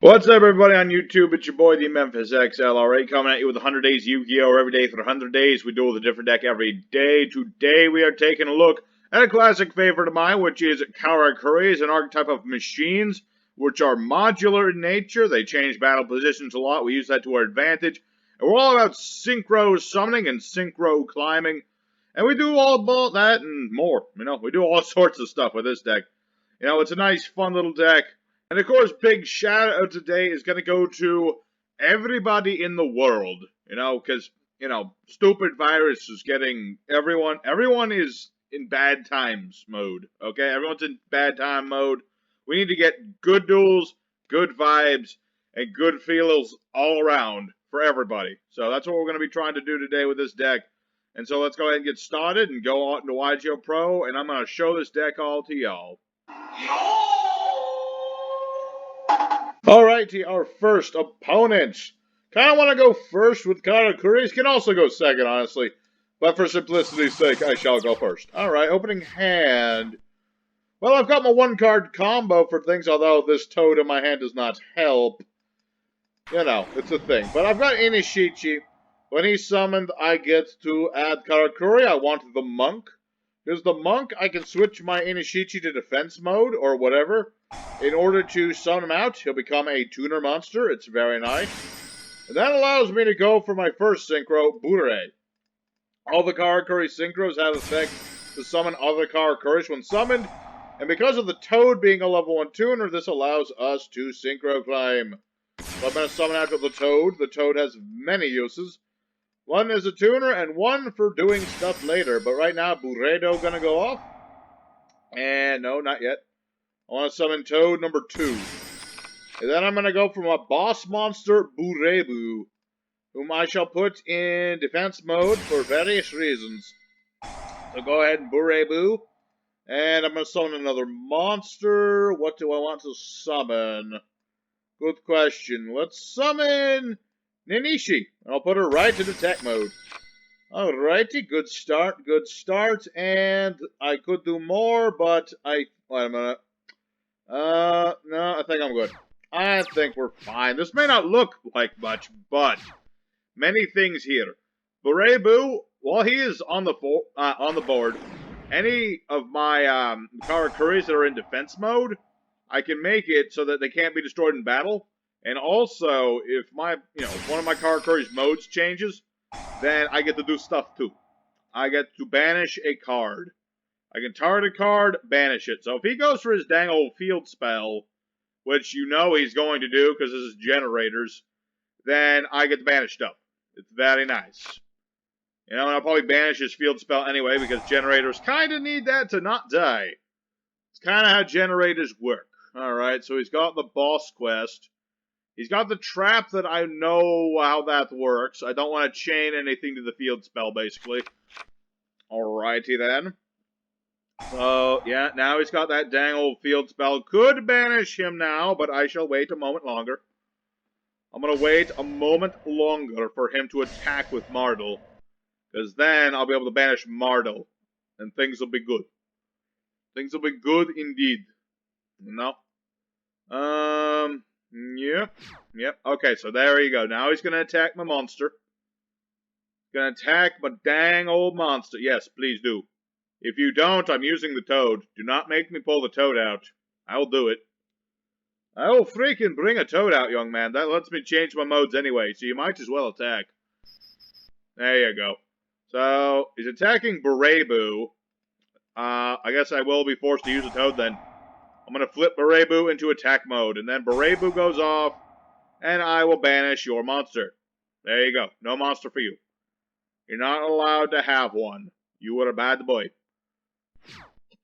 What's up, everybody on YouTube? It's your boy, the Memphis XLRA, coming at you with 100 Days Yu-Gi-Oh! Every day for 100 days. We duel with a different deck every day. Today, we are taking a look at a classic favorite of mine, which is Karakuri. It's an archetype of machines, which are modular in nature. They change battle positions a lot. We use that to our advantage. And we're all about synchro summoning and synchro climbing. And we do all about that and more. We do all sorts of stuff with this deck. It's a nice, fun little deck. And of course, big shout out today is going to go to everybody in the world, because, stupid virus is getting everyone is in bad times mode, okay? Everyone's in bad time mode. We need to get good duels, good vibes, and good feels all around for everybody. So that's what we're going to be trying to do today with this deck. And so let's go ahead and get started and go on to YGO Pro, and I'm going to show this deck all to y'all. Alrighty, our first opponent. Kind of want to go first with Karakuri. Can also go second, honestly. But for simplicity's sake, I shall go first. Alright, opening hand. Well, I've got my one-card combo for things, although this toad in my hand does not help. It's a thing. But I've got Inishichi. When he's summoned, I get to add Karakuri. I want the monk. Because the monk, I can switch my Inishichi to defense mode, or whatever. In order to summon him out, he'll become a tuner monster. It's very nice. And that allows me to go for my first synchro, Bure. All the Karakuri synchros have effect to summon other Karakuris when summoned. And because of the toad being a level 1 tuner, this allows us to synchro climb. So I'm going to summon out to the toad. The toad has many uses. One as a tuner and one for doing stuff later. But right now, Buredo going to go off. And no, not yet. I want to summon Toad number 2. And then I'm going to go for my boss monster, Burebu, whom I shall put in defense mode for various reasons. So go ahead and Burebu. And I'm going to summon another monster. What do I want to summon? Good question. Let's summon Ninishi. I'll put her right in attack mode. Alrighty, good start, and I could do more, but wait a minute. No, I think I'm good. I think we're fine. This may not look like much, but many things here. Burebu, while he is on the board, any of my Karakuris that are in defense mode, I can make it so that they can't be destroyed in battle. And also, if if one of my Karakuri's modes changes, then I get to do stuff too. I get to banish a card. I can target a card, banish it. So if he goes for his dang old field spell, which he's going to do because this is generators, then I get to banish stuff. It's very nice. And I'll probably banish his field spell anyway because generators kind of need that to not die. It's kind of how generators work. Alright, so he's got the boss quest. He's got the trap that I know how that works. I don't want to chain anything to the field spell, basically. Alrighty then. So, yeah, now he's got that dang old field spell. Could banish him now, but I shall wait a moment longer. I'm going to wait a moment longer for him to attack with Mardel. Because then I'll be able to banish Mardel. And things will be good. Things will be good indeed. Yep. Okay, so there you go. Now he's going to attack my monster. He's going to attack my dang old monster. Yes, please do. If you don't, I'm using the toad. Do not make me pull the toad out. I will do it. I will freaking bring a toad out, young man. That lets me change my modes anyway, so you might as well attack. There you go. So, he's attacking Burebu. I guess I will be forced to use a toad then. I'm going to flip Burebu into attack mode, and then Burebu goes off, and I will banish your monster. There you go. No monster for you. You're not allowed to have one. You were a bad boy.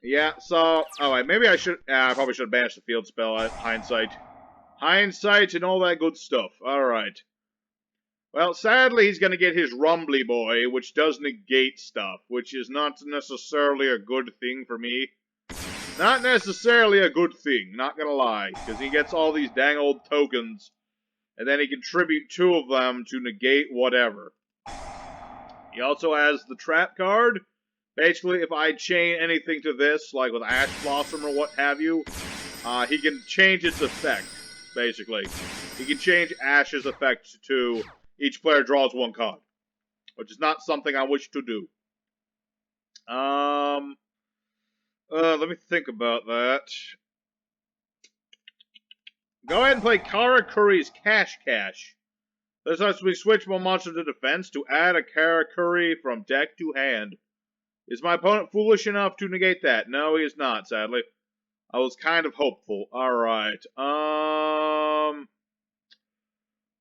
Yeah, so, maybe I probably should have banished the field spell at hindsight. Hindsight and all that good stuff. Alright. Well, sadly, he's going to get his Rumbly Boy, which does negate stuff, which is not necessarily a good thing for me. Not necessarily a good thing, not gonna lie, because he gets all these dang old tokens, and then he can tribute 2 of them to negate whatever. He also has the trap card. Basically, if I chain anything to this, like with Ash Blossom or what have you, he can change its effect. basically. He can change Ash's effect to each player draws one card, which is not something I wish to do. Let me think about that. Go ahead and play Karakuri's Cash. This lets me switch one monster to defense to add a Karakuri from deck to hand. Is my opponent foolish enough to negate that? No, he is not, sadly. I was kind of hopeful. Alright,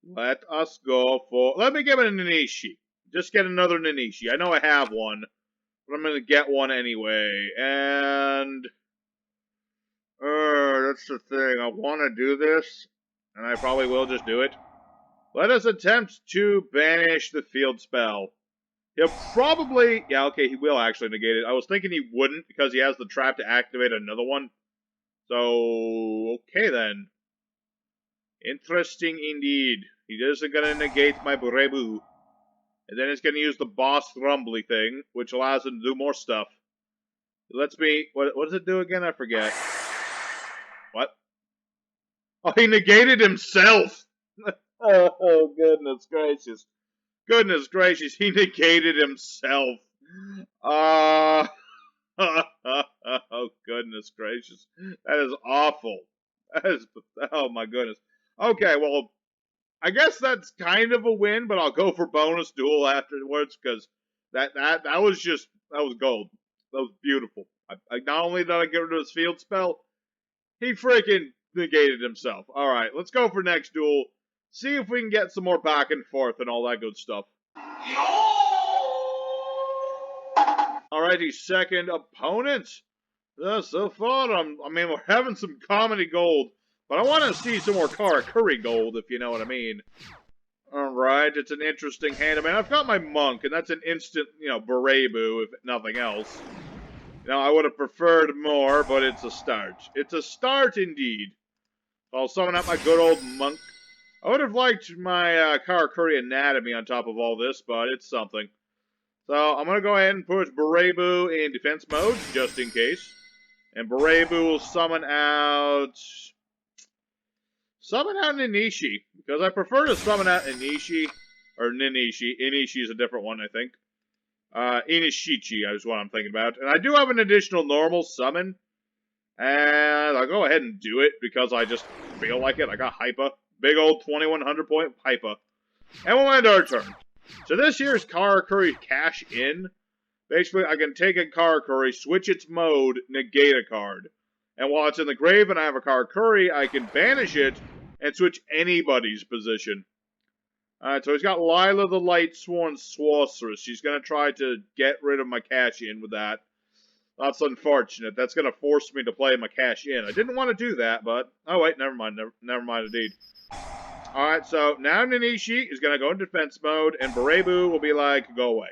let us go for... Let me give it a Nanishi. Just get another Nanishi. I know I have one, but I'm going to get one anyway. And... that's the thing. I want to do this, and I probably will just do it. Let us attempt to banish the field spell. He'll probably... Yeah, okay, he will actually negate it. I was thinking he wouldn't, because he has the trap to activate another one. So, okay then. Interesting indeed. He isn't going to negate my Burebu. And then he's going to use the boss Rumbly thing, which allows him to do more stuff. It lets me... What does it do again? I forget. What? Oh, he negated himself! Oh, goodness gracious. Goodness gracious, he negated himself. Oh, goodness gracious. That is awful. That is... Oh, my goodness. Okay, well... I guess that's kind of a win, but I'll go for bonus duel afterwards, because that was just... That was gold. That was beautiful. Not only did I get rid of his field spell, he freaking negated himself. Alright, let's go for next duel. See if we can get some more back and forth and all that good stuff. Alrighty, second opponent. So far, I mean, we're having some comedy gold, but I want to see some more Karakuri gold, if you know what I mean. Alright, it's an interesting hand. I mean, I've got my Monk, and that's an instant, Burebu, if nothing else. I would have preferred more, but it's a start. It's a start, indeed. I'll summon out my good old Monk. I would have liked my Karakuri Anatomy on top of all this, but it's something. So, I'm going to go ahead and put Burebu in defense mode, just in case. And Burebu will summon out Nanishi, because I prefer to summon out Inishi, or Nanishi. Inishi is a different one, I think. Inishichi is what I'm thinking about. And I do have an additional normal summon, and I'll go ahead and do it, because I just feel like it. I got Hypa. Big old 2100 point Hypa. And we'll end our turn. So this here's Karakuri Cash In. Basically, I can take a Karakuri, switch its mode, negate a card. And while it's in the grave and I have a Karakuri, I can banish it and switch anybody's position. Alright, so he's got Lila the Lightsworm Sorceress. She's going to try to get rid of my Cash In with that. That's unfortunate. That's going to force me to play my Cash In. I didn't want to do that, but... Oh, wait, never mind. Never mind indeed. Alright, so now Nanishi is going to go in defense mode, and Burebu will be like, go away.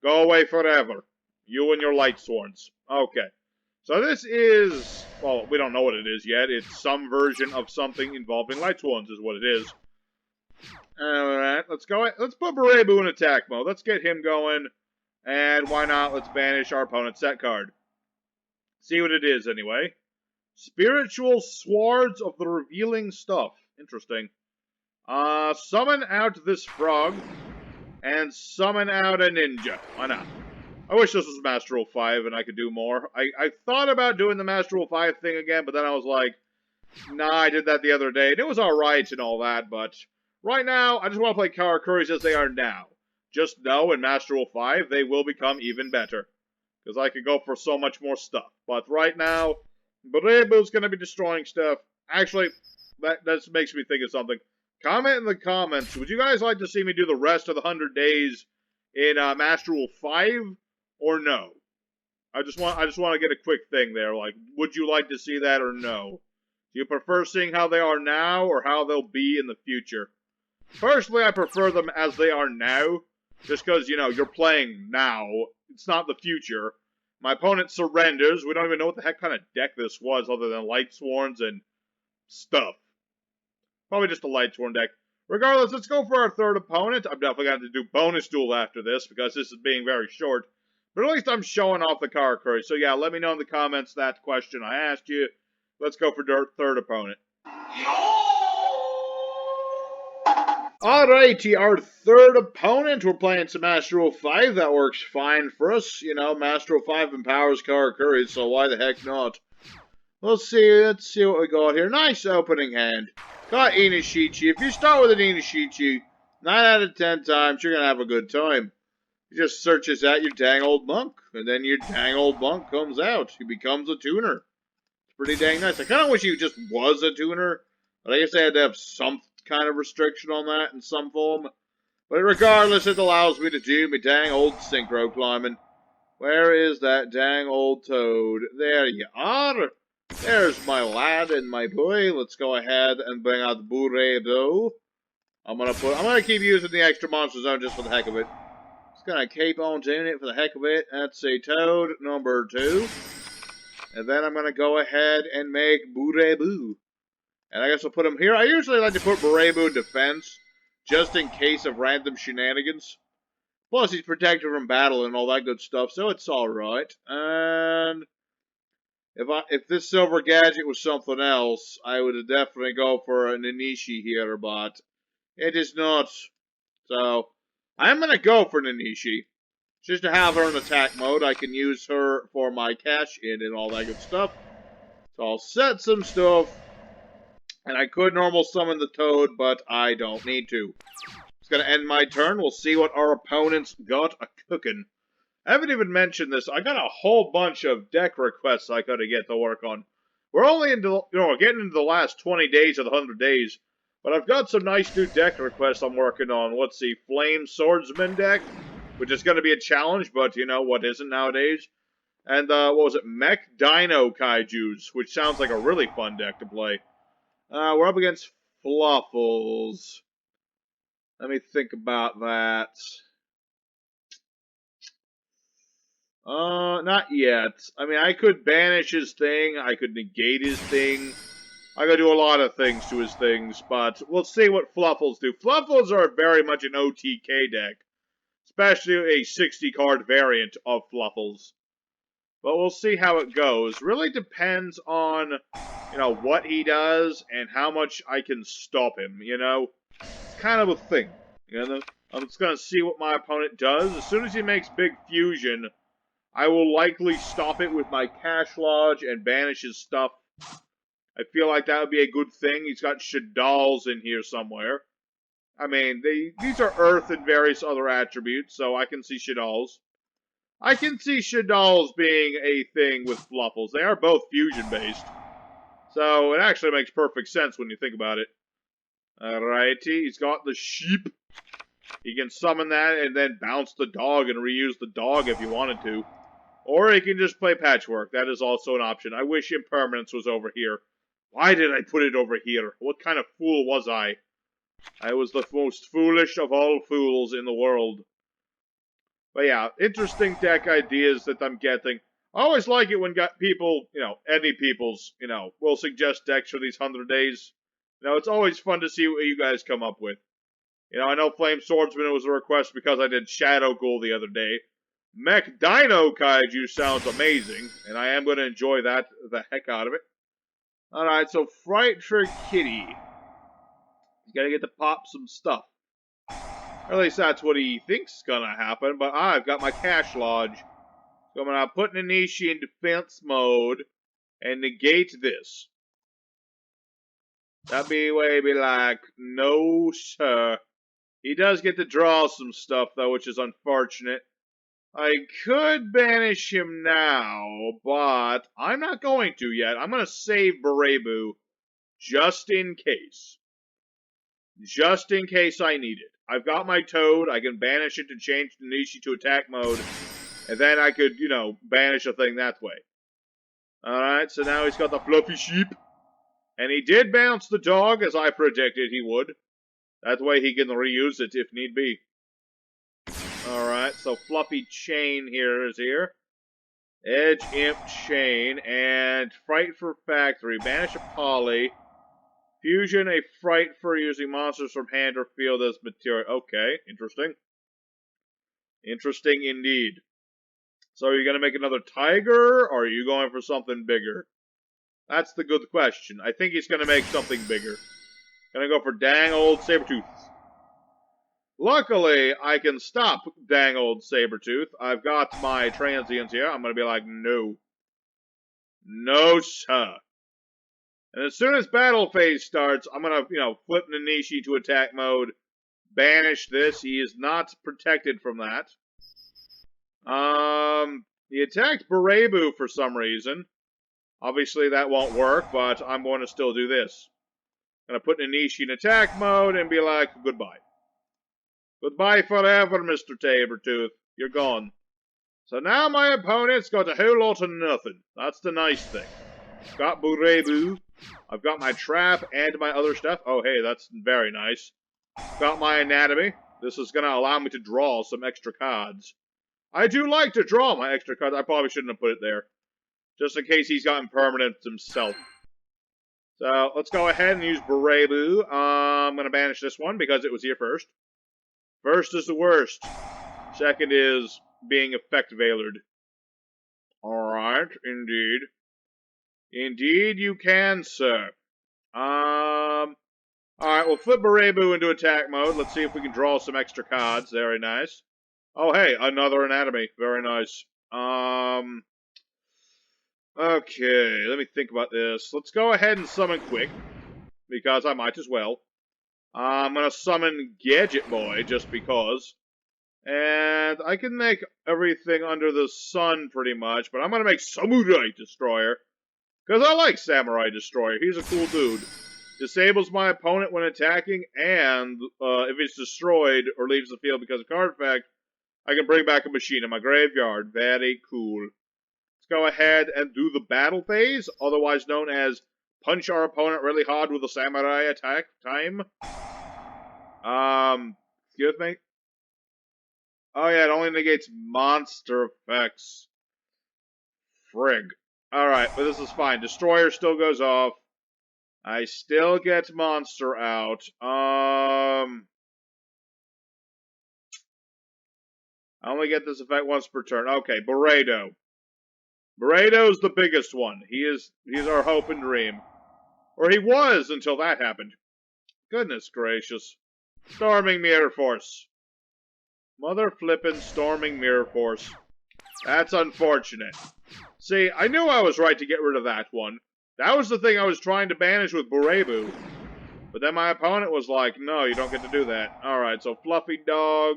Go away forever. You and your Lightsworms. Okay. So this is... Well, we don't know what it is yet. It's some version of something involving Lightsworms is what it is. Alright, let's go. Let's put Burebu in attack mode. Let's get him going. And why not? Let's banish our opponent's set card. See what it is, anyway. Spiritual Swords of the Revealing Stuff. Interesting. Summon out this frog. And summon out a ninja. Why not? I wish this was Master Rule 5 and I could do more. I thought about doing the Master Rule 5 thing again, but then I was like, nah, I did that the other day. And it was alright and all that, but right now, I just want to play Karakuris as they are now. Just know in Master Rule 5, they will become even better. Because I could go for so much more stuff. But right now, Burebu's going to be destroying stuff. Actually, that makes me think of something. Comment in the comments, would you guys like to see me do the rest of the 100 days in Master Rule 5? Or no? I just want to get a quick thing there. Like, would you like to see that or no? Do you prefer seeing how they are now or how they'll be in the future? Personally, I prefer them as they are now. Just because, you're playing now. It's not the future. My opponent surrenders. We don't even know what the heck kind of deck this was other than Lightsworms and stuff. Probably just a Lightsworm deck. Regardless, let's go for our third opponent. I'm definitely going to do bonus duel after this because this is being very short. But at least I'm showing off the Karakuri. So yeah, let me know in the comments that question I asked you. Let's go for third opponent. Alrighty, our third opponent. We're playing some Astro 5. That works fine for us. You know, Astro 5 empowers Karakuri, so why the heck not? Let's see what we got here. Nice opening hand. Got Inishichi. If you start with an Inishichi, 9 out of 10 times, you're going to have a good time. He just searches out your dang old monk, and then your dang old monk comes out. He becomes a tuner. It's pretty dang nice. I kind of wish he just was a tuner, but I guess they had to have some kind of restriction on that in some form. But regardless, it allows me to do my dang old synchro climbing. Where is that dang old toad? There you are. There's my lad and my boy. Let's go ahead and bring out the Burrito. I'm gonna keep using the extra monster zone just for the heck of it. Just gonna keep on doing it for the heck of it. That's a toad number 2. And then I'm gonna go ahead and make Burebu. And I guess I'll put him here. I usually like to put Burebu in defense, just in case of random shenanigans. Plus, he's protected from battle and all that good stuff, so it's alright. And if this silver gadget was something else, I would definitely go for an Nanishi here, but it is not. So, I'm going to go for Nanishi. Just to have her in attack mode, I can use her for my cash in and all that good stuff. So I'll set some stuff. And I could normal summon the Toad, but I don't need to. It's going to end my turn. We'll see what our opponents got a-cooking. I haven't even mentioned this. I got a whole bunch of deck requests I got to get to work on. We're only into, getting into the last 20 days of the 100 days. But I've got some nice new deck requests I'm working on. Let's see, Flame Swordsman deck, which is going to be a challenge, but you know what isn't nowadays. And, what was it, Mech Dino Kaijus, which sounds like a really fun deck to play. We're up against Fluffals. Let me think about that. Not yet. I mean, I could banish his thing. I could negate his thing. I could do a lot of things to his things, but we'll see what Fluffals do. Fluffals are very much an OTK deck. Especially a 60-card variant of Fluffals. But we'll see how it goes. Really depends on, what he does and how much I can stop him, It's kind of a thing, I'm just going to see what my opponent does. As soon as he makes big fusion, I will likely stop it with my Cash Lodge and banish his stuff. I feel like that would be a good thing. He's got Shaddolls in here somewhere. I mean, these are Earth and various other attributes, so I can see Shaddolls. I can see Shaddolls being a thing with Fluffals. They are both fusion-based. So, it actually makes perfect sense when you think about it. Alrighty, he's got the sheep. He can summon that and then bounce the dog and reuse the dog if you wanted to. Or he can just play Patchwork. That is also an option. I wish Impermanence was over here. Why did I put it over here? What kind of fool was I? I was the most foolish of all fools in the world. But yeah, interesting deck ideas that I'm getting. I always like it when people, any peoples, will suggest decks for these 100 days. It's always fun to see what you guys come up with. I know Flame Swordsman was a request because I did Shadow Ghoul the other day. Mech Dino Kaiju sounds amazing, and I am going to enjoy that the heck out of it. Alright, so Fright for Kitty. He's got to get to pop some stuff. Or at least that's what he thinks is going to happen, but I've got my Cash Lodge. So I'm going to put Nanishi in defense mode and negate this. That'd be like, no sir. He does get to draw some stuff though, which is unfortunate. I could banish him now, but I'm not going to yet. I'm going to save Burebu just in case. Just in case I need it. I've got my Toad. I can banish it to change Nanishi to attack mode. And then I could, banish a thing that way. Alright, so now he's got the fluffy sheep. And he did bounce the dog, as I predicted he would. That way he can reuse it if need be. Alright, so Fluffy Chain here is here. Edge Imp Chain, and Fright for Factory. Banish a Poly. Fusion a Fright for using monsters from hand or field as material. Okay, interesting. Interesting indeed. So are you going to make another Tiger, or are you going for something bigger? That's the good question. I think he's going to make something bigger. Gonna go for dang old Sabretooth. Luckily, I can stop dang old Sabretooth. I've got my transients here. I'm gonna be like, no. No, sir. And as soon as battle phase starts, I'm gonna, flip Nanishi to attack mode. Banish this. He is not protected from that. He attacked Barebu for some reason. Obviously, that won't work, but I'm going to still do this. Gonna put Nanishi in attack mode and be like, goodbye. Goodbye forever, Mr. Sabretooth. You're gone. So now my opponent's got a whole lot of nothing. That's the nice thing. Got Burebu. I've got my trap and my other stuff. Oh, hey, that's very nice. Got my anatomy. This is going to allow me to draw some extra cards. I do like to draw my extra cards. I probably shouldn't have put it there. Just in case he's gotten permanent himself. So, let's go ahead and use Burebu. I'm going to banish this one because it was here first. First is the worst. Second is being effect veilered. Alright, indeed. Indeed you can, sir. Alright, we'll flip Barebu into attack mode. Let's see if we can draw some extra cards. Very nice. Oh, hey, another anatomy. Very nice. Okay, let me think about this. Let's go ahead and summon quick, because I might as well. I'm gonna summon Gadget Boy, just because. And I can make everything under the sun, pretty much, but I'm gonna make Samurai Destroyer. Because I like Samurai Destroyer. He's a cool dude. Disables my opponent when attacking, and if it's destroyed or leaves the field because of card effect, I can bring back a machine in my graveyard. Very cool. Let's go ahead and do the battle phase, otherwise known as punch our opponent really hard with a samurai attack time. Excuse me? Oh yeah, it only negates monster effects. Frig. Alright, but this is fine. Destroyer still goes off. I still get monster out. I only get this effect once per turn. Okay, Burrito. Burrito's the biggest one. He's our hope and dream. Or he was until that happened. Goodness gracious. Storming Mirror Force. Mother flippin' Storming Mirror Force. That's unfortunate. See, I knew I was right to get rid of that one. That was the thing I was trying to banish with Burebu. But then my opponent was like, no, you don't get to do that. Alright, so Fluffy Dog.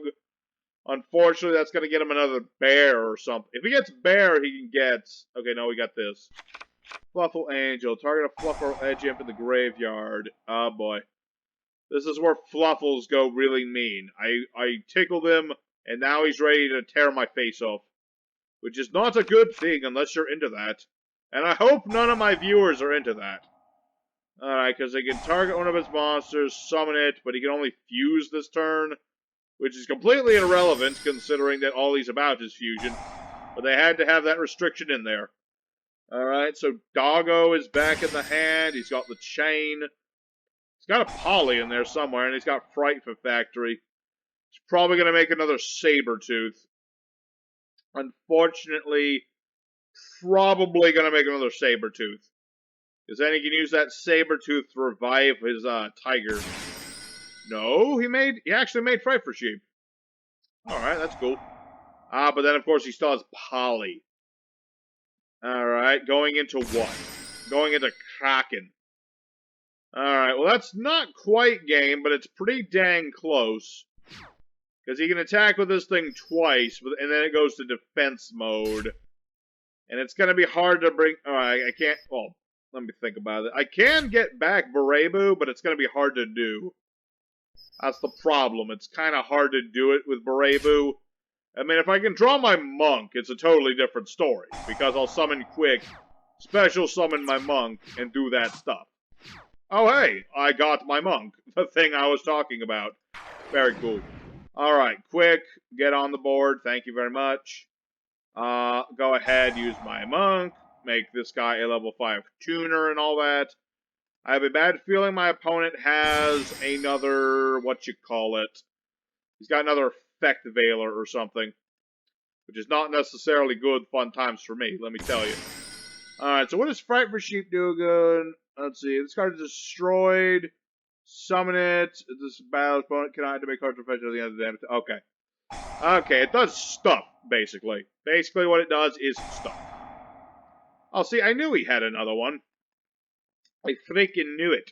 Unfortunately, that's going to get him another bear or something. If he gets bear, he can get... Okay, no, we got this. Fluffle Angel. Target a Fluffle Edge Imp in the graveyard. Oh, boy. This is where Fluffles go really mean. I tickle him, and now he's ready to tear my face off. Which is not a good thing unless you're into that. And I hope none of my viewers are into that. Alright, because they can target one of his monsters, summon it, but he can only fuse this turn. Which is completely irrelevant, considering that all he's about is fusion. But they had to have that restriction in there. Alright, so Doggo is back in the hand. He's got the chain. He's got a Poly in there somewhere, and he's got Frightful Factory. He's probably going to make another Sabretooth. Unfortunately, probably going to make another Sabretooth. Because then he can use that Sabretooth to revive his tiger. No, he actually made Frightful Sheep. Alright, that's cool. But then of course he still has Poly. Alright, going into what? Going into Kraken. Alright, well that's not quite game, but it's pretty dang close. Because he can attack with this thing twice, and then it goes to defense mode. And it's going to be hard to bring... Alright, I can't... Well, let me think about it. I can get back Burebu, but it's going to be hard to do. That's the problem. It's kind of hard to do it with Burebu. I mean, if I can draw my monk, it's a totally different story. Because I'll summon quick, special summon my monk, and do that stuff. Oh, hey, I got my monk. The thing I was talking about. Very cool. Alright, quick, get on the board. Thank you very much. Go ahead, use my monk. Make this guy a level 5 tuner and all that. I have a bad feeling my opponent has another, he's got another effect veiler or something. Which is not necessarily good fun times for me, let me tell you. Alright, so what does Fright for Sheep do again? Let's see. This card is destroyed. Summon it. This battle opponent cannot activate cards effect at the end of the damage. Okay. Okay, it does stuff, basically. Basically, what it does is stuff. Oh, see, I knew he had another one. I freaking knew it.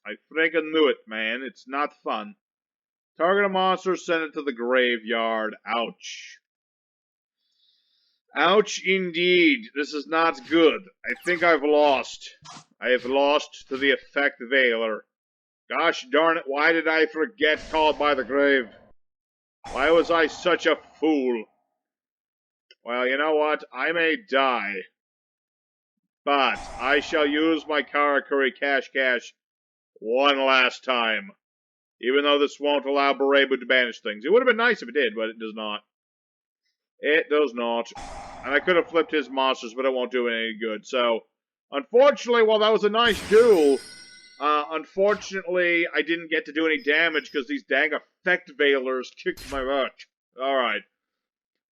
I freaking knew it, man. It's not fun. Target a monster, send it to the graveyard. Ouch. Ouch indeed. This is not good. I think I've lost. I have lost to the Effect Veiler. Gosh darn it, why did I forget Called by the Grave? Why was I such a fool? Well, you know what? I may die. But I shall use my Karakuri Cash one last time. Even though this won't allow Berebu to banish things. It would have been nice if it did, but it does not. It does not. And I could have flipped his monsters, but it won't do it any good. So, unfortunately, while that was a nice duel, unfortunately, I didn't get to do any damage because these dang Effect Veilers kicked my butt. Alright.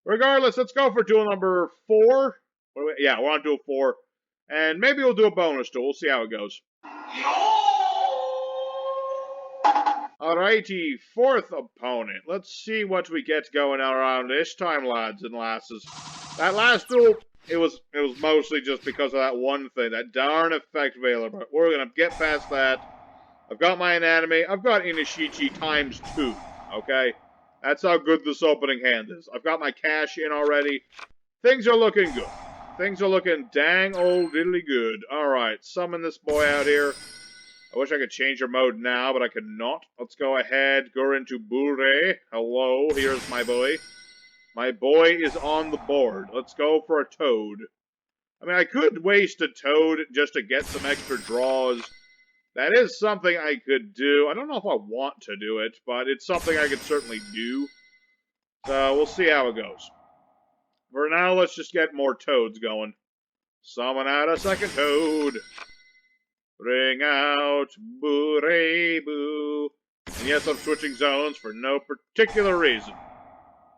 Regardless, let's go for duel number 4. Yeah, we're on duel 4. And maybe we'll do a bonus duel. We'll see how it goes. Alrighty, fourth opponent. Let's see what we get going around this time, lads and lasses. That last duel, it was mostly just because of that one thing, that darn Effect Veiler, but we're gonna get past that. I've got my Anatomy, I've got Inishichi times 2, okay? That's how good this opening hand is. I've got my cash in already. Things are looking good. Things are looking dang old diddly good. Alright, summon this boy out here. I wish I could change your mode now, but I could not. Let's go ahead, go into Bure. Hello, here's my boy. My boy is on the board. Let's go for a Toad. I mean, I could waste a Toad just to get some extra draws. That is something I could do. I don't know if I want to do it, but it's something I could certainly do. So, we'll see how it goes. For now, let's just get more Toads going. Summon out a second Toad. Bring out Boo-ray-boo. And yes, I'm switching zones for no particular reason.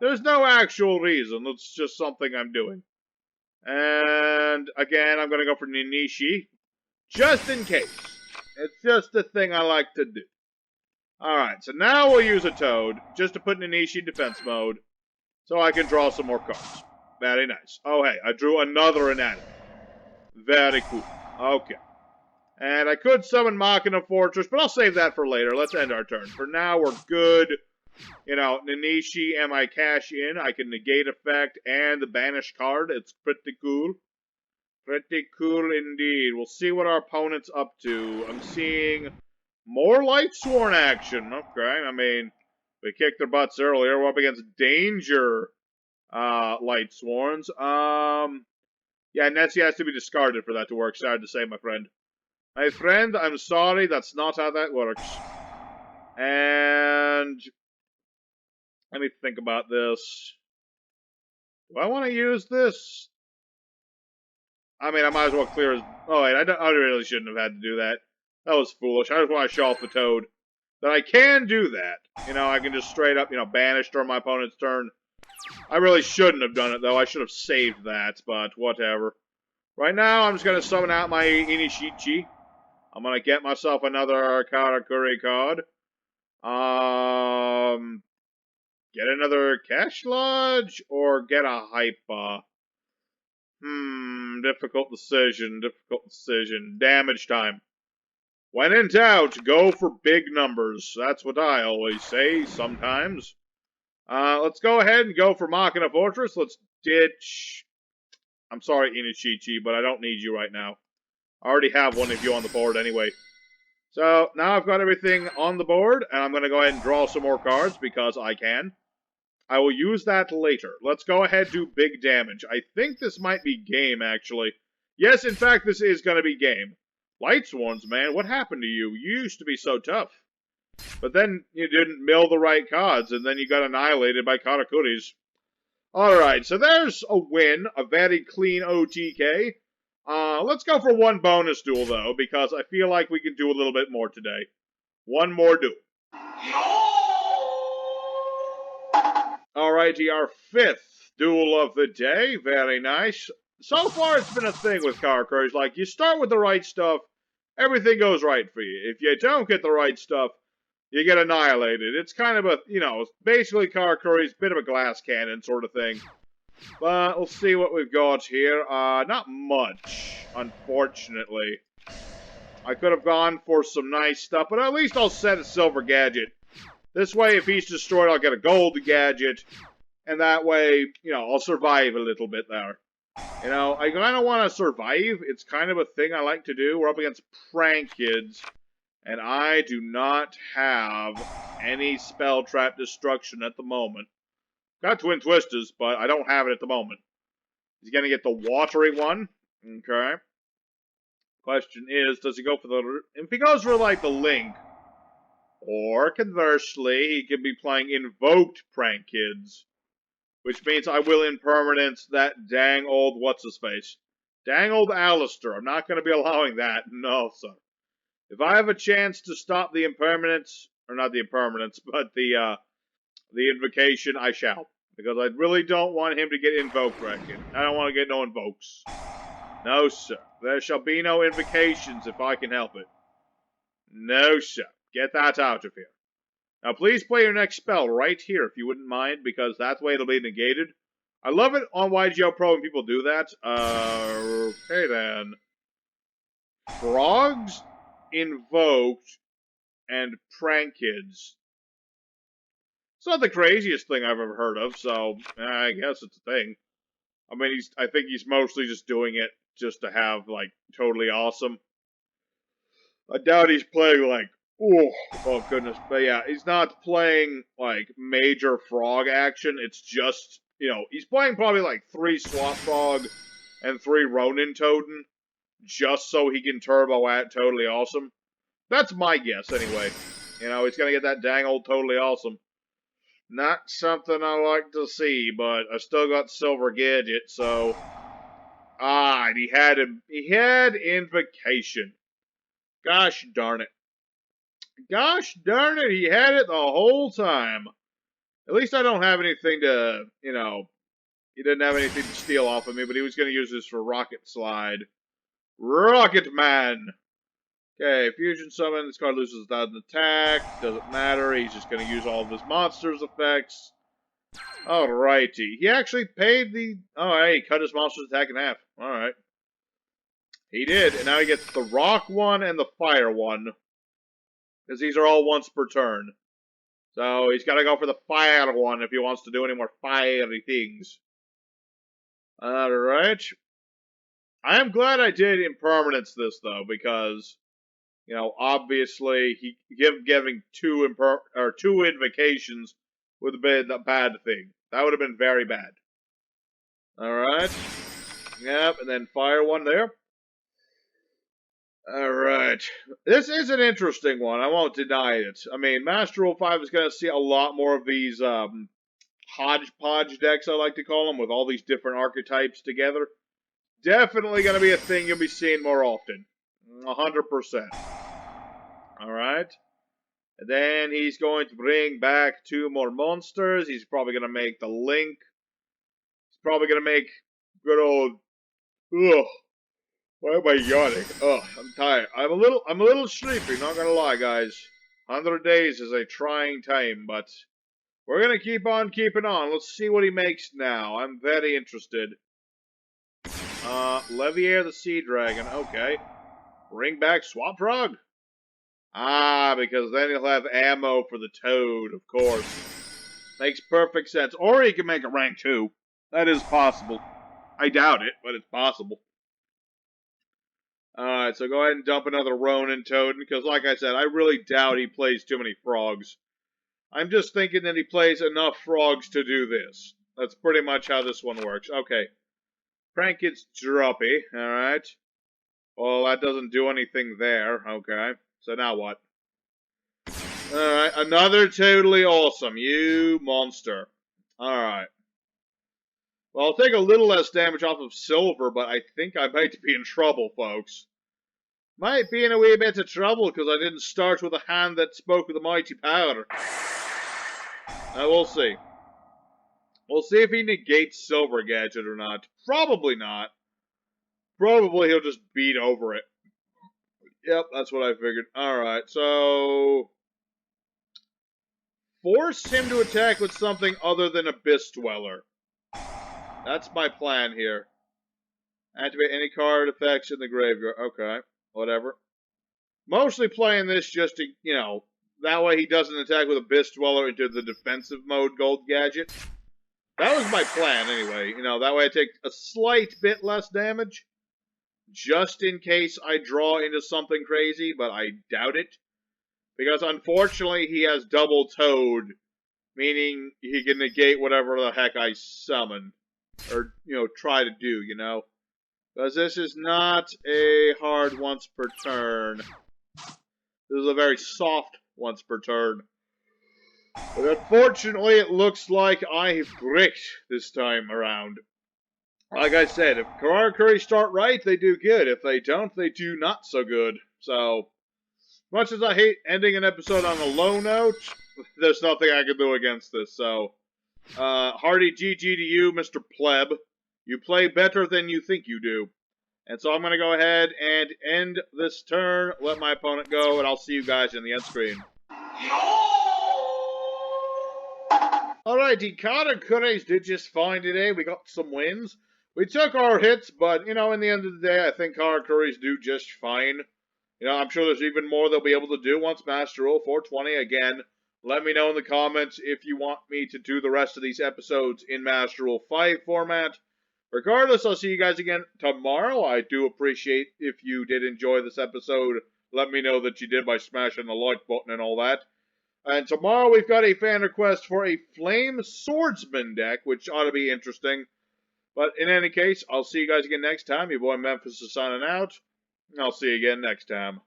There's no actual reason. It's just something I'm doing. And again, I'm going to go for Ninishi. Just in case. It's just a thing I like to do. Alright, so now we'll use a Toad. Just to put Ninishi in defense mode. So I can draw some more cards. Very nice. Oh, hey, I drew another Anatomy. Very cool. Okay. And I could summon Machina Fortress, but I'll save that for later. Let's end our turn. For now, we're good. You know, Ninishi and my cash in. I can negate effect and the banish card. It's pretty cool. Pretty cool indeed. We'll see what our opponent's up to. I'm seeing more Lightsworm action. Okay, I mean, we kicked their butts earlier. We're up against Danger Lightsworms. Yeah, Nessie has to be discarded for that to work. Sad to say, my friend. My friend, I'm sorry, that's not how that works. And let me think about this. Do I want to use this? I mean, I might as well clear his... Oh, wait, I really shouldn't have had to do that. That was foolish. I just want to show off the Toad. That I can do that. You know, I can just straight up, banish during my opponent's turn. I really shouldn't have done it, though. I should have saved that, but whatever. Right now, I'm just going to summon out my Inishichi. I'm going to get myself another Karakuri card. Get another Cash Lodge or get a Hypa? Difficult decision. Damage time. When in doubt, go for big numbers. That's what I always say, sometimes. Let's go ahead and go for Machina Fortress. Let's ditch... I'm sorry, Inishichi, but I don't need you right now. I already have one of you on the board anyway. So, now I've got everything on the board, and I'm going to go ahead and draw some more cards, because I can. I will use that later. Let's go ahead and do big damage. I think this might be game, actually. Yes, in fact, this is going to be game. Lightsworms, man, what happened to you? You used to be so tough. But then you didn't mill the right cards, and then you got annihilated by Karakuris. Alright, so there's a win, a very clean OTK. Let's go for one bonus duel, though, because I feel like we can do a little bit more today. One more duel. Alrighty, our fifth duel of the day. Very nice. so far it's been a thing with Karakuri. Like, you start with the right stuff, everything goes right for you. If you don't get the right stuff, you get annihilated. It's kind of a, you know, basically Karakuri's a bit of a glass cannon sort of thing. But we'll see what we've got here. Not much, unfortunately. I could have gone for some nice stuff, but at least I'll set a silver gadget. This way, if he's destroyed, I'll get a gold gadget. And that way, you know, I'll survive a little bit there. You know, I kind of want to survive. It's kind of a thing I like to do. We're up against Prankids. And I do not have any spell trap destruction at the moment. Got Twin Twisters, but I don't have it at the moment. He's going to get the watery one. Okay. Question is, does he go for the... If he goes for, like, the Link, or, conversely, he could be playing Invoked Prankids, which means I will impermanence that dang old what's-his-face. Dang old Alistair. I'm not going to be allowing that. No, sir. If I have a chance to stop the impermanence, or not the impermanence, but the invocation, I shall. Because I really don't want him to get invoked right here. I don't want to get no invokes. No, sir. There shall be no invocations if I can help it. No, sir. Get that out of here. Now, please play your next spell right here, if you wouldn't mind, because that way it'll be negated. I love it on YGO Pro when people do that. Okay, then. Frogs, Invoked, and Prankids. It's not the craziest thing I've ever heard of, so I guess it's a thing. I mean, I think he's mostly just doing it just to have, like, totally awesome. I doubt he's playing, like, oh goodness. But yeah, he's not playing, like, major frog action. It's just, you know, he's playing probably, like, 3 Swap Frog and 3 Ronin Totem just so he can turbo at totally awesome. That's my guess, anyway. You know, he's gonna get that dang old totally awesome. Not something I like to see, but I still got silver gadget, so... and he had invocation. Gosh darn it. Gosh darn it, he had it the whole time. At least I don't have anything to, you know, he didn't have anything to steal off of me, but he was going to use this for Rocket Slide. Rocket Man! Okay, Fusion Summon, this card loses without an attack. Doesn't matter, he's just going to use all of his monsters' effects. Alrighty. He actually paid the... Alright, he cut his monster's attack in half. Alright. He did, and now he gets the rock one and the fire one. Because these are all once per turn. So he's got to go for the fire one if he wants to do any more fiery things. Alright. I am glad I did impermanence this, though, because, you know, obviously, giving two invocations would have been a bad thing. That would have been very bad. Alright. Yep, and then fire one there. Alright. This is an interesting one. I won't deny it. I mean, Master Rule 5 is going to see a lot more of these hodgepodge decks, I like to call them, with all these different archetypes together. Definitely going to be a thing you'll be seeing more often. 100%. Alright. And then he's going to bring back 2 more monsters. He's probably going to make the Link. He's probably going to make good old... Ugh. Why am I yawning? Ugh, I'm tired. I'm a little sleepy, not gonna lie, guys. 100 days is a trying time, but we're gonna keep on keeping on. Let's see what he makes now. I'm very interested. Levier the Sea Dragon, okay. Bring back Swamp Frog? Because then he'll have ammo for the Toad, of course. Makes perfect sense. Or he can make a rank 2. That is possible. I doubt it, but it's possible. Alright, so go ahead and dump another Ronin Toad, because like I said, I really doubt he plays too many frogs. I'm just thinking that he plays enough frogs to do this. That's pretty much how this one works. Okay. Prankids Droppy, alright. Well, that doesn't do anything there, okay. So now what? Alright, another totally awesome, you monster. Alright. Well, I'll take a little less damage off of silver, but I think I might be in trouble, folks. Might be in a wee bit of trouble, because I didn't start with a hand that spoke with a mighty power. Now, we'll see. We'll see if he negates Silver Gadget or not. Probably not. probably he'll just beat over it. Yep, that's what I figured. Alright, so... force him to attack with something other than Abyss Dweller. That's my plan here. Activate any card effects in the graveyard. Okay, whatever. Mostly playing this just to, you know, that way he doesn't attack with Abyss Dweller into the defensive mode gold gadget. That was my plan anyway. You know, that way I take a slight bit less damage. Just in case I draw into something crazy, but I doubt it. Because unfortunately he has double Toad, meaning he can negate whatever the heck I summon. Or, you know, try to do, you know. Because this is not a hard once per turn. This is a very soft once per turn. But unfortunately, it looks like I have bricked this time around. Like I said, if Karakuri start right, they do good. If they don't, they do not so good. So, much as I hate ending an episode on a low note, there's nothing I can do against this. So, hearty GG to you, Mr. Pleb. You play better than you think you do. And so I'm going to go ahead and end this turn, let my opponent go, and I'll see you guys in the end screen. Alrighty, Karakuris did just fine today. We got some wins. We took our hits, but, you know, in the end of the day, I think Karakuris do just fine. You know, I'm sure there's even more they'll be able to do once Master Rule 420. Again, let me know in the comments if you want me to do the rest of these episodes in Master Rule 5 format. Regardless, I'll see you guys again tomorrow. I do appreciate if you did enjoy this episode. Let me know that you did by smashing the like button and all that. And tomorrow we've got a fan request for a Flame Swordsman deck, which ought to be interesting. But in any case, I'll see you guys again next time. Your boy Memphis is signing out. And I'll see you again next time.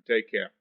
Take care.